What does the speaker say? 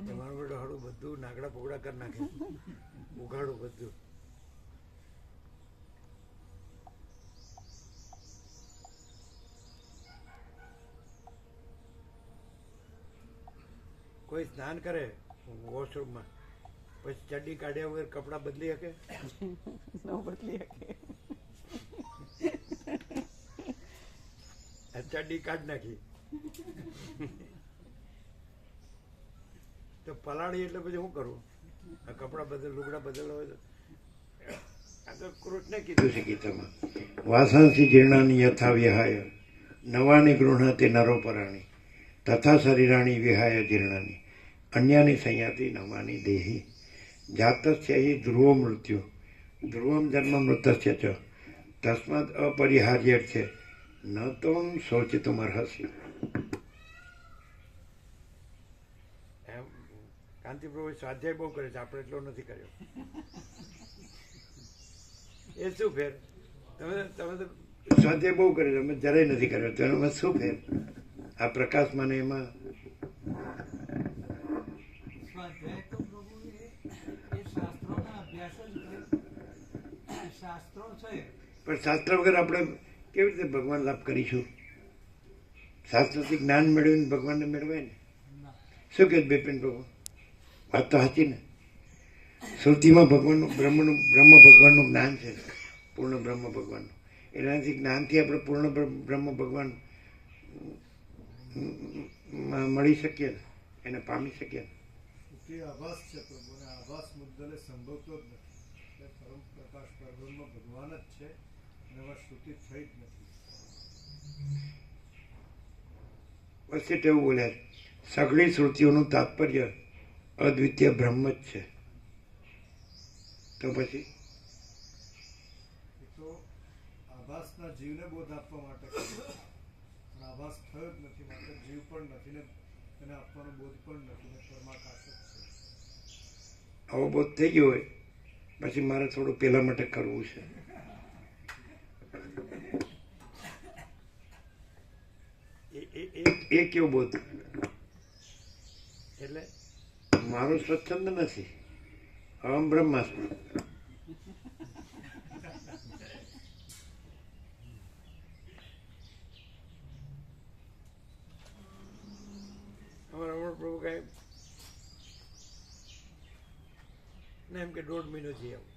તમારું બેટું હાડું બધું નાગડા પોગડા કરી નાખે, ઉઘાડું બધું. કોઈ સ્નાન કરે વોશરૂમમાં, પછી ચડ્ડી કાઢ્યા વગર કપડાં બદલી શકે? ન બદલી શકે. ચડ્ડી કાઢી નાખી તો પલાળી એટલે પછી શું કરવું? આ કપડાં બદલ લુગડા બદલ હોય તો આ તો કૃષ્ણે કીધું છે ગીતામાં, વાસંસી જીર્ણાની યથા વિહાય નવાની ગૃહણાતિ નરોપરાણી તથા શરીરાણી વિહાય જીર્ણાની અન્યાની સંયાતિ નવાની દેહી જાતસ્ય હિ ધ્રુવો મૃત્યુ ધ્રુવમ જન્મ મૃતસ્ય ચ તસ્માદ અપરિહાર્ય છે ન તો શોચિતુમ અર્હસી. એમ કાંતિપ્રભુ સ્વાધ્યાય બહુ કરે છે, આપણે એટલો નથી કર્યો. એ શું ફેર? તમે તો સ્વાધ્યાય બહુ કરે છે, અમે જરાય નથી કર્યો, તો એમાં શું ફેર? આ પ્રકાશમાં ને એમાં સ્વાધ્યાય તો પ્રભુ એ શાસ્ત્રોના અભ્યાસ જ શાસ્ત્રો છે. પણ શાસ્ત્ર વગર આપણે કેવી રીતે ભગવાન લાભ કરીશું? શાસ્ત્રથી જ્ઞાન મેળવીને ભગવાનને મેળવાય ને. શું કહે બિપિન પ્રભુ? વાત તો સાચી ને. શ્રુતિમાં ભગવાનનું બ્રહ્મ ભગવાનનું જ્ઞાન છે, પૂર્ણ બ્રહ્મ ભગવાનનું. એનાથી જ્ઞાનથી આપણે પૂર્ણ બ્રહ્મ ભગવાન મળી શકીએ ને, એને પામી શકીએ ને. તે આભાસ છે પ્રભુ, અને આભાસ મુદ્દલે સંભવતો જ નથી. એટલે પરમ પ્રકાશ પરબ્રહ્મ ભગવાન જ છે, અને એમાં શ્રુતિ થઈ જ નથી. વચ્ચે એવું બોલ્યા, સઘળી શ્રુતિઓનું તાત્પર્ય અદ્વિતીય બ્રહ્મ જ છે. તો પછી એ તો આભાસના જીવને બોધ આપવા માટે કર્યું. પણ આભાસ થયો જ નથી, માટે જીવ પણ નથી ને એને આપવાનો બોધ પણ નથી, ને પરમાકાશ જ છે. આવો બોધ થઈ ગયો હોય પછી મારે થોડું પેલા માટે કરવું છે. એ કેવો બોધ? એટલે મારું સ્વચ્છંદ નથી, અહમ બ્રહ્માસ્મિ. અમારા પ્રભુ કઈ ને એમ કે 1.5 મહિનો થી આવું